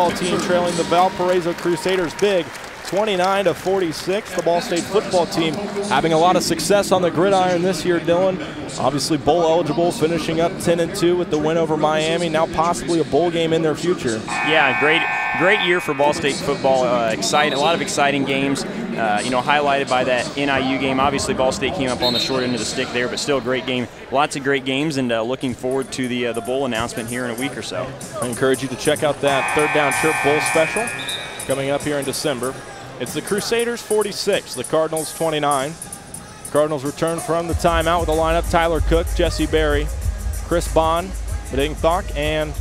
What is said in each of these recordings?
Team trailing the Valparaiso Crusaders big, 29-46. The Ball State football team having a lot of success on the gridiron this year, Dylan. Obviously bowl eligible, finishing up 10-2 with the win over Miami. Now possibly a bowl game in their future. Yeah, great year for Ball State football. A lot of exciting games. Highlighted by that NIU game. Obviously, Ball State came up on the short end of the stick there, but still a great game. Lots of great games, and looking forward to the bowl announcement here in a week or so. I encourage you to check out that Third Down Chirp Bowl special coming up here in December. It's the Crusaders 46, the Cardinals 29. Cardinals return from the timeout with a lineup: Tyler Cook, Jesse Berry, Chris Bond, Mading Thok, and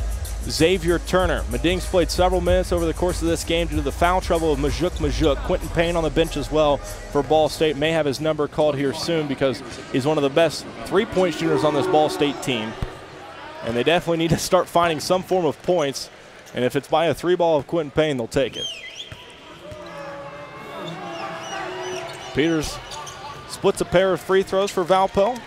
Xavier Turner. Mading's played several minutes over the course of this game due to the foul trouble of Majuk. Quentin Payne on the bench as well for Ball State. May have his number called here soon because he's one of the best three-point shooters on this Ball State team. And they definitely need to start finding some form of points. And if it's by a three ball of Quentin Payne, they'll take it. Peters splits a pair of free throws for Valpo.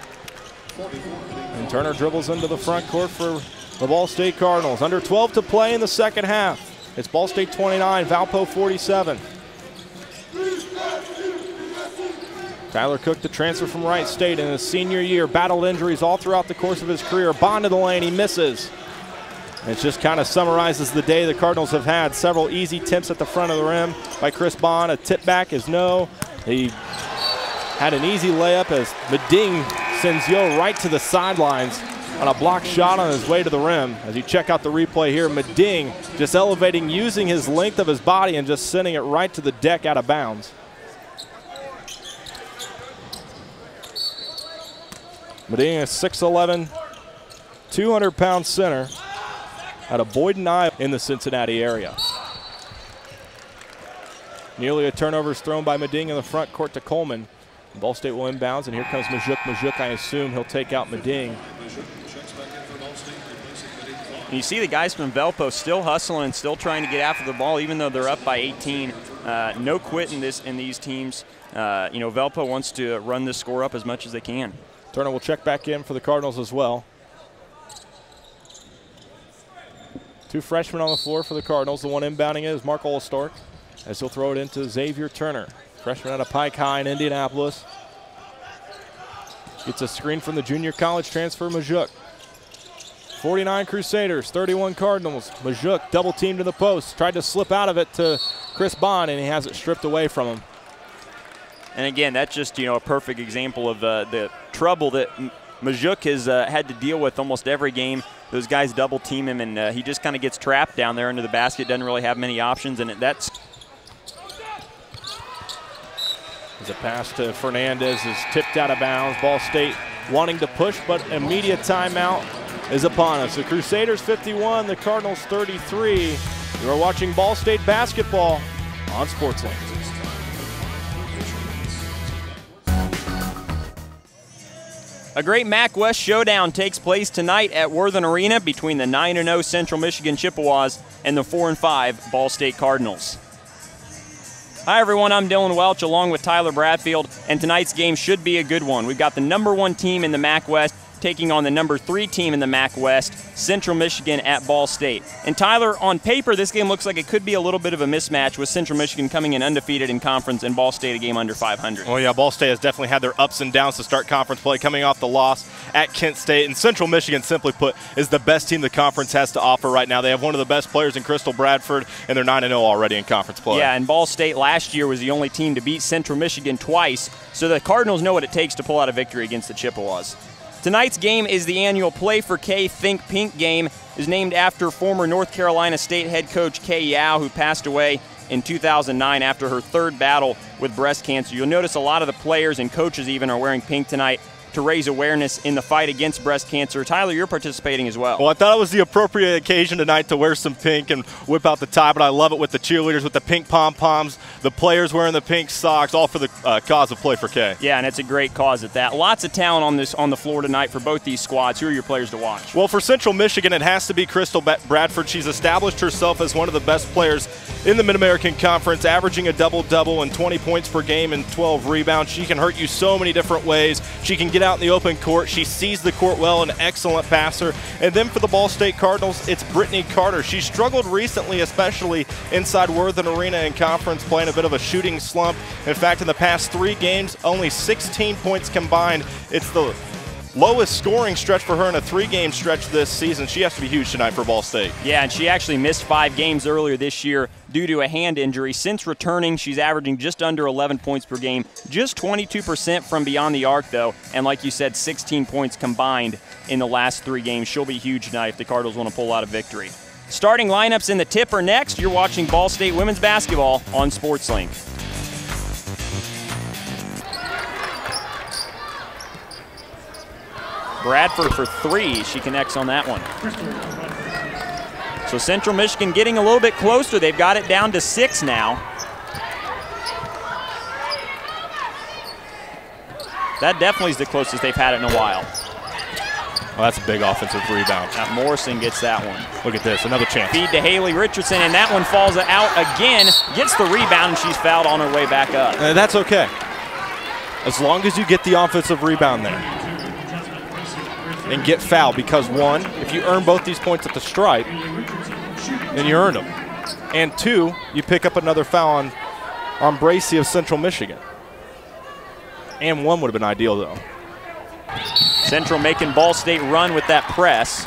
And Turner dribbles into the front court for the Ball State Cardinals. Under 12 to play in the second half. It's Ball State 29, Valpo 47. Tyler Cook, the transfer from Wright State in his senior year, battled injuries all throughout the course of his career. Bond to the lane, he misses. It just kind of summarizes the day the Cardinals have had. Several easy tips at the front of the rim by Chris Bond. A tip back is no. He had an easy layup as Mading sends Yo right to the sidelines on a block shot on his way to the rim. As you check out the replay here, Mading just elevating, using his length of his body and just sending it right to the deck out of bounds. Mading is 6'11", 200-pound center out of Boyden, Iowa, in the Cincinnati area. Nearly a turnover is thrown by Mading in the front court to Coleman. Ball State will inbounds, and here comes Majuk. I assume he'll take out Mading. And you see the guys from Valpo still hustling and still trying to get after the ball, even though they're up by 18. No quit in these teams. Valpo wants to run this score up as much as they can. Turner will check back in for the Cardinals as well. Two freshmen on the floor for the Cardinals. The one inbounding is Mark Olstork, as he'll throw it into Xavier Turner, freshman out of Pike High in Indianapolis. Gets a screen from the junior college transfer, Majuk. 49 Crusaders, 31 Cardinals. Majuk double teamed to the post, tried to slip out of it to Chris Bond, and he has it stripped away from him. And again, that's just a perfect example of the trouble that Majuk has had to deal with almost every game. Those guys double team him, and he just kind of gets trapped down there under the basket, doesn't really have many options, and that's. As a pass to Fernandez is tipped out of bounds. Ball State wanting to push, but immediate timeout is upon us. The Crusaders 51, the Cardinals 33. You are watching Ball State basketball on SportsLink. A great MAC West showdown takes place tonight at Worthen Arena between the 9-0 Central Michigan Chippewas and the 4-5 Ball State Cardinals. Hi everyone, I'm Dylan Welch along with Tyler Bradfield, and tonight's game should be a good one. We've got the #1 team in the MAC West taking on the #3 team in the MAC West, Central Michigan at Ball State. And Tyler, on paper, this game looks like it could be a little bit of a mismatch with Central Michigan coming in undefeated in conference and Ball State a game under 500. Well, yeah, Ball State has definitely had their ups and downs to start conference play, coming off the loss at Kent State. And Central Michigan, simply put, is the best team the conference has to offer right now. They have one of the best players in Crystal Bradford, and they're 9-0 already in conference play. Yeah, and Ball State last year was the only team to beat Central Michigan twice, so the Cardinals know what it takes to pull out a victory against the Chippewas. Tonight's game is the annual Play for K Think Pink game. It is named after former North Carolina State head coach Kay Yao, who passed away in 2009 after her third battle with breast cancer. You'll notice a lot of the players and coaches even are wearing pink tonight to raise awareness in the fight against breast cancer. Tyler, you're participating as well. Well, I thought it was the appropriate occasion tonight to wear some pink and whip out the tie, but I love it with the cheerleaders, with the pink pom-poms, the players wearing the pink socks, all for the cause of Play for K. Yeah, and it's a great cause at that. Lots of talent on the floor tonight for both these squads. Who are your players to watch? Well, for Central Michigan, it has to be Crystal Bradford. She's established herself as one of the best players in the Mid-American Conference, averaging a double-double and 20 points per game and 12 rebounds. She can hurt you so many different ways. She can get get out in the open court. She sees the court well, an excellent passer. And then for the Ball State Cardinals, it's Brittany Carter. She struggled recently, especially inside Worthen Arena in conference, playing a bit of a shooting slump. In fact, in the past 3 games, only 16 points combined. It's the lowest scoring stretch for her in a 3-game stretch this season. She has to be huge tonight for Ball State. Yeah, and she actually missed 5 games earlier this year due to a hand injury. Since returning, she's averaging just under 11 points per game, just 22% from beyond the arc, though. And like you said, 16 points combined in the last 3 games. She'll be huge tonight if the Cardinals want to pull out a victory. Starting lineups in the tip are next. You're watching Ball State women's basketball on SportsLink. Bradford for 3. She connects on that one. So Central Michigan getting a little bit closer. They've got it down to 6 now. That definitely is the closest they've had it in a while. Oh, that's a big offensive rebound. Now Morrison gets that one. Look at this, another chance. Feed to Haley Richardson, and that one falls out again. Gets the rebound, and she's fouled on her way back up. That's okay. As long as you get the offensive rebound there and get fouled, because 1, if you earn both these points at the stripe, then you earn them. And 2, you pick up another foul on Bracey of Central Michigan. And 1 would have been ideal, though. Central making Ball State run with that press.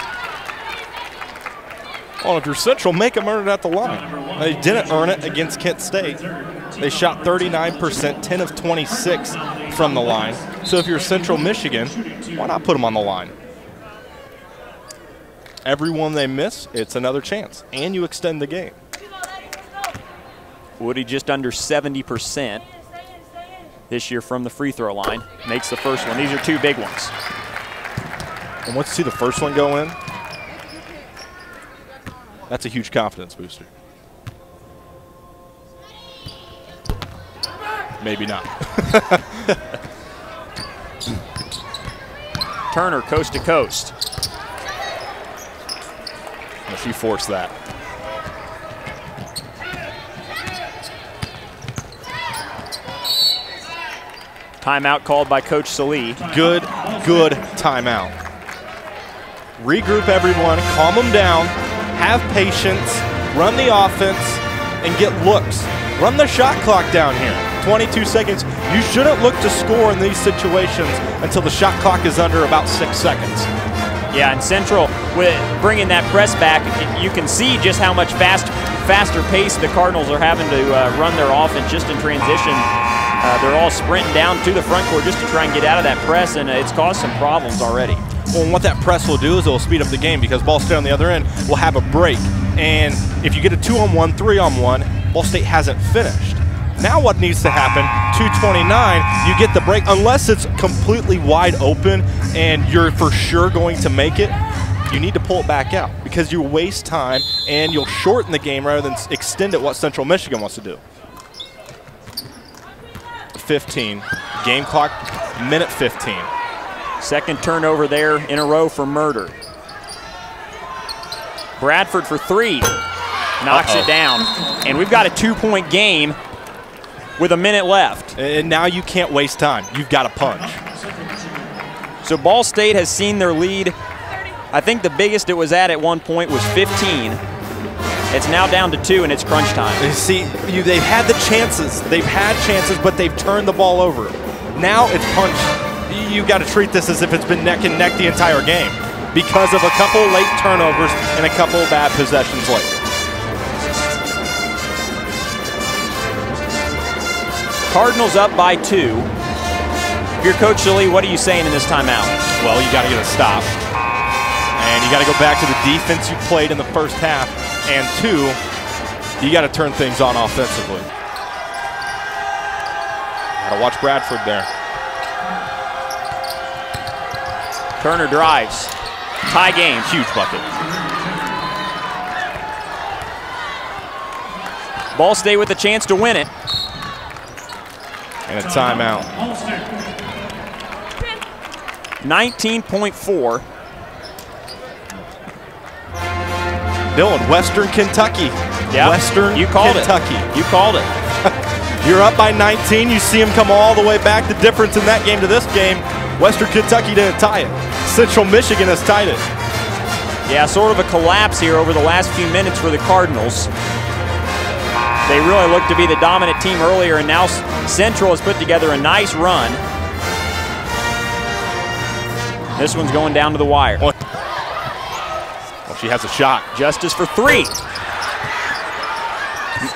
Well, if you're Central, make them earn it at the line. They didn't earn it against Kent State. They shot 39%, 10 of 26 from the line. So if you're Central Michigan, why not put them on the line? Every one they miss, it's another chance, and you extend the game. Woody just under 70% this year from the free throw line. Makes the first one. These are 2 big ones. And once you see the first one go in, that's a huge confidence booster. Maybe not. Turner coast to coast. She forced that. Timeout called by Coach Salee. Good timeout. Regroup everyone, calm them down, have patience, run the offense, and get looks. Run the shot clock down here. 22 seconds. You shouldn't look to score in these situations until the shot clock is under about 6 seconds. Yeah, and Central, with bringing that press back, you can see just how much faster pace the Cardinals are having to run their offense just in transition. They're all sprinting down to the front court just to try and get out of that press, and it's caused some problems already. Well, and what that press will do is it will speed up the game, because Ball State on the other end will have a break. And if you get a 2-on-1, 3-on-1, Ball State hasn't finished. Now what needs to happen, 2:29, you get the break. Unless it's completely wide open and you're for sure going to make it, you need to pull it back out, because you waste time and you'll shorten the game rather than extend it, what Central Michigan wants to do. 15, game clock, minute 15. Second turnover there in a row for Murder. Bradford for 3, knocks it down. And we've got a 2-point game with a minute left. And now you can't waste time. You've got to punch. So Ball State has seen their lead. I think the biggest it was at one point was 15. It's now down to 2, and it's crunch time. You see, they've had the chances. They've had chances, but they've turned the ball over. Now it's punch. You've got to treat this as if it's been neck and neck the entire game, because of a couple late turnovers and a couple bad possessions late. Cardinals up by 2. Your Coach Salee, what are you saying in this timeout? Well, you got to get a stop. And you got to go back to the defense you played in the first half. And 2, you got to turn things on offensively. Got to watch Bradford there. Turner drives. Tie game. Huge bucket. Ball State with a chance to win it. And a timeout. 19.4. Dylan, Western Kentucky. Yep. Western you called Kentucky. You called it. You're up by 19. You see them come all the way back. The difference in that game to this game, Western Kentucky didn't tie it. Central Michigan has tied it. Yeah, sort of a collapse here over the last few minutes for the Cardinals. They really looked to be the dominant team earlier, and now Central has put together a nice run. This one's going down to the wire. Well, she has a shot. Justice for three.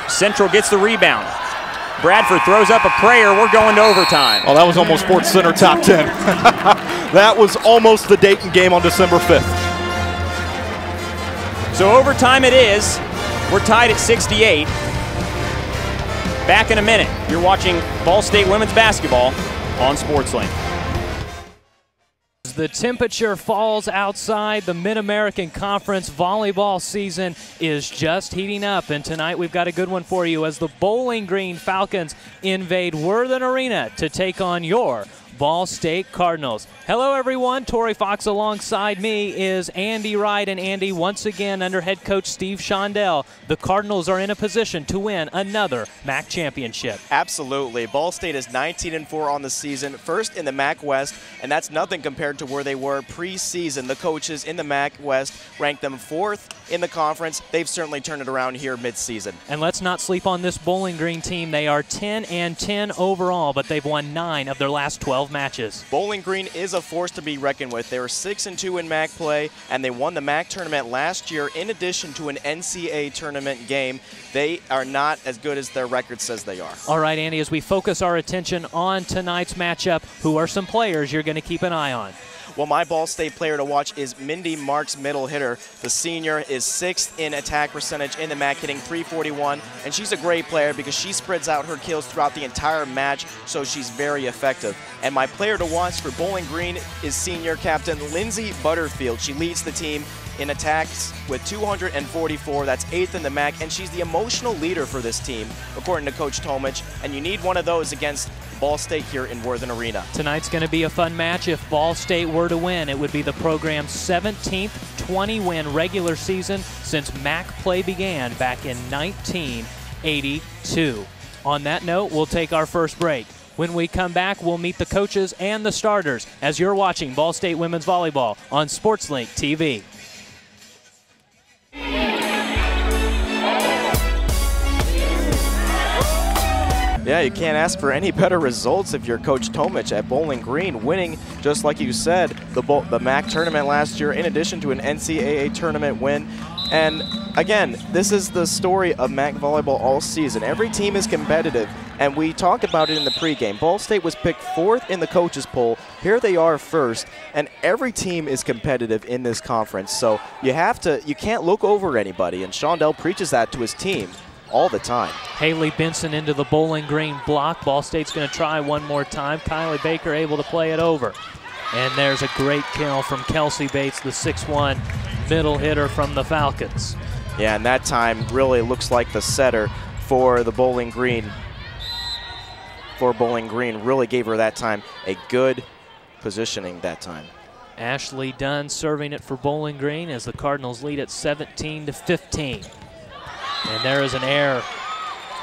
Central gets the rebound. Bradford throws up a prayer. We're going to overtime. Oh, that was almost Sports Center top 10. That was almost the Dayton game on December 5th. So overtime it is. We're tied at 68. Back in a minute. You're watching Ball State women's basketball on SportsLink. The temperature falls outside. The Mid-American Conference volleyball season is just heating up, and tonight we've got a good one for you as the Bowling Green Falcons invade Worthen Arena to take on your Ball State Cardinals. Hello everyone, Tori Fox alongside me is Andy Wright, and Andy, once again under head coach Steve Shondell, the Cardinals are in a position to win another MAC championship. Absolutely. Ball State is 19-4 on the season, first in the MAC West, and that's nothing compared to where they were pre-season. The coaches in the MAC West ranked them 4th in the conference. They've certainly turned it around here mid-season. And let's not sleep on this Bowling Green team. They are 10-10 overall, but they've won 9 of their last 12 matches. Bowling Green is a force to be reckoned with. They were 6-2 in MAC play, and they won the MAC tournament last year in addition to an NCAA tournament game. They are not as good as their record says they are. All right, Andy, as we focus our attention on tonight's matchup, who are some players you're going to keep an eye on? Well, my Ball State player to watch is Mindy Marks, middle hitter. The senior is 6th in attack percentage in the MAC, hitting .341, and she's a great player because she spreads out her kills throughout the entire match, so she's very effective. And my player to watch for Bowling Green is senior captain Lindsay Butterfield. She leads the team in attacks with 244. That's 8th in the MAC, and she's the emotional leader for this team, according to Coach Tomich, and you need one of those against Ball State here in Worthen Arena. Tonight's going to be a fun match. If Ball State were to win, it would be the program's 17th 20-win regular season since MAC play began back in 1982. On that note, we'll take our first break. When we come back, we'll meet the coaches and the starters as you're watching Ball State Women's Volleyball on SportsLink TV. Yeah, you can't ask for any better results if you're Coach Tomich at Bowling Green, winning, just like you said, the MAC tournament last year in addition to an NCAA tournament win. And again, this is the story of MAC volleyball all season. Every team is competitive, and we talked about it in the pregame. Ball State was picked 4th in the coaches poll. Here they are 1st, and every team is competitive in this conference. So you can't look over anybody, and Shondell preaches that to his team all the time. Haley Benson into the Bowling Green block. Ball State's going to try one more time. Kylie Baker able to play it over. And there's a great kill from Kelsey Bates, the 6'1" middle hitter from the Falcons. Yeah, and that time really looks like the setter for the Bowling Green. Really gave her that time a good positioning that time. Ashley Dunn serving it for Bowling Green as the Cardinals lead at 17-15. And there is an error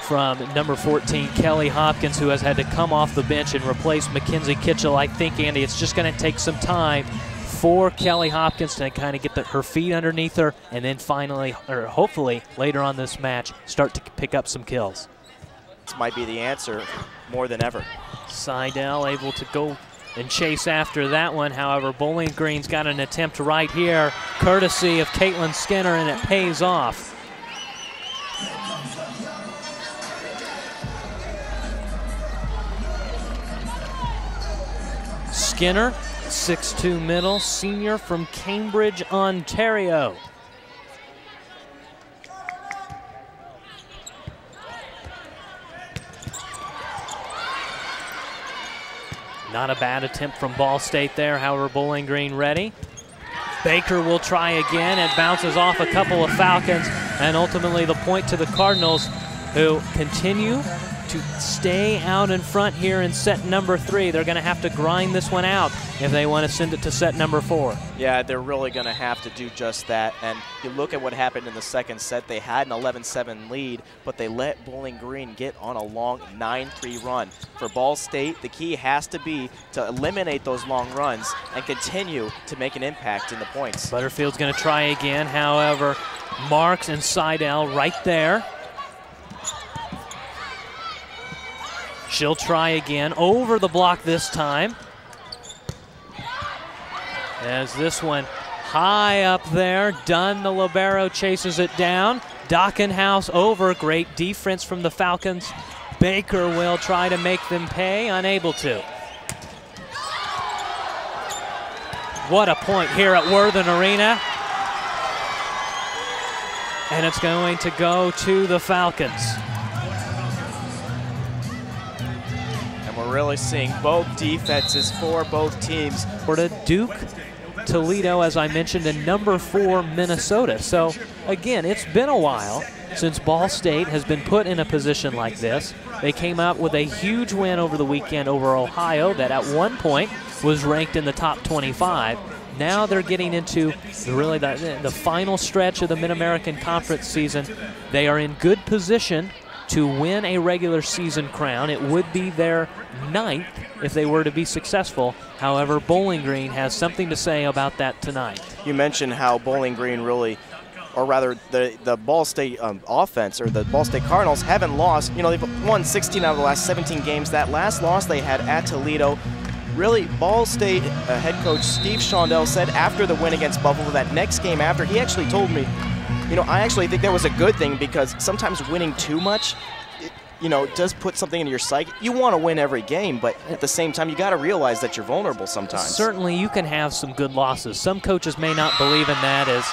from number 14, Kelly Hopkins, who has had to come off the bench and replace Mackenzie Kitchell. I think, Andy, it's just going to take some time for Kelly Hopkins to kind of get her feet underneath her and then finally, or hopefully later on this match, start to pick up some kills. This might be the answer more than ever. Seidel able to go and chase after that one. However, Bowling Green's got an attempt right here, courtesy of Caitlin Skinner, and it pays off. Skinner, 6'2" middle, senior from Cambridge, Ontario. Not a bad attempt from Ball State there, however, Bowling Green ready. Baker will try again. It bounces off a couple of Falcons, and ultimately the point to the Cardinals, who continue to stay out in front here in set number 3. They're going to have to grind this one out if they want to send it to set number 4. Yeah, they're really going to have to do just that. And you look at what happened in the second set. They had an 11-7 lead, but they let Bowling Green get on a long 9-3 run. For Ball State, the key has to be to eliminate those long runs and continue to make an impact in the points. Butterfield's going to try again. However, Marks and Seidel right there. She'll try again, over the block this time. As this one high up there, Dunn, the libero, chases it down. Dockenhouse over, great defense from the Falcons. Baker will try to make them pay, unable to. What a point here at Worthen Arena. And it's going to go to the Falcons. We're really seeing both defenses for both teams. Florida, Duke, Toledo, as I mentioned, and number 4, Minnesota. So, again, it's been a while since Ball State has been put in a position like this. They came out with a huge win over the weekend over Ohio that at one point was ranked in the top 25. Now they're getting into really the final stretch of the Mid-American Conference season. They are in good position to win a regular season crown. It would be their 9th if they were to be successful. However, Bowling Green has something to say about that tonight. You mentioned how Bowling Green really, or rather the Ball State offense, or the Ball State Cardinals, haven't lost. You know, they've won 16 out of the last 17 games. That last loss they had at Toledo, really, Ball State head coach Steve Shondell said after the win against Buffalo, that next game after, he actually told me, you know, I actually think that was a good thing, because sometimes winning too much, you know, does put something in your psyche. You want to win every game, but at the same time, you got to realize that you're vulnerable sometimes. Certainly, you can have some good losses. Some coaches may not believe in that. Is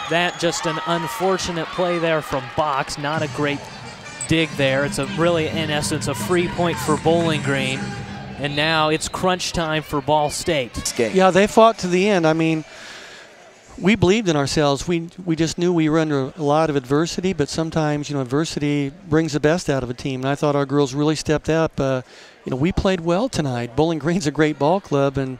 that just an unfortunate play there from Box? Not a great dig there. It's really, in essence, a free point for Bowling Green. And now it's crunch time for Ball State. Yeah, they fought to the end. I mean, we believed in ourselves. We just knew we were under a lot of adversity, but sometimes, you know, adversity brings the best out of a team. And I thought our girls really stepped up. You know, we played well tonight. Bowling Green's a great ball club, and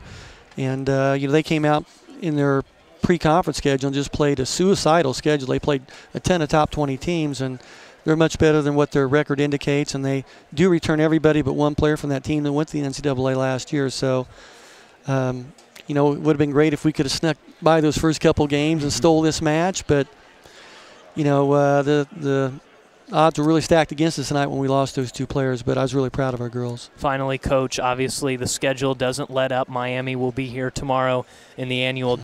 you know, they came out in their pre-conference schedule and just played a suicidal schedule. They played a ton of top 20 teams, and they're much better than what their record indicates. And they do return everybody but one player from that team that went to the NCAA last year. So, you know, it would have been great if we could have snuck by those first couple games and stole this match, but, you know, the odds were really stacked against us tonight when we lost those 2 players, but I was really proud of our girls. Finally, Coach, obviously the schedule doesn't let up. Miami will be here tomorrow in the annual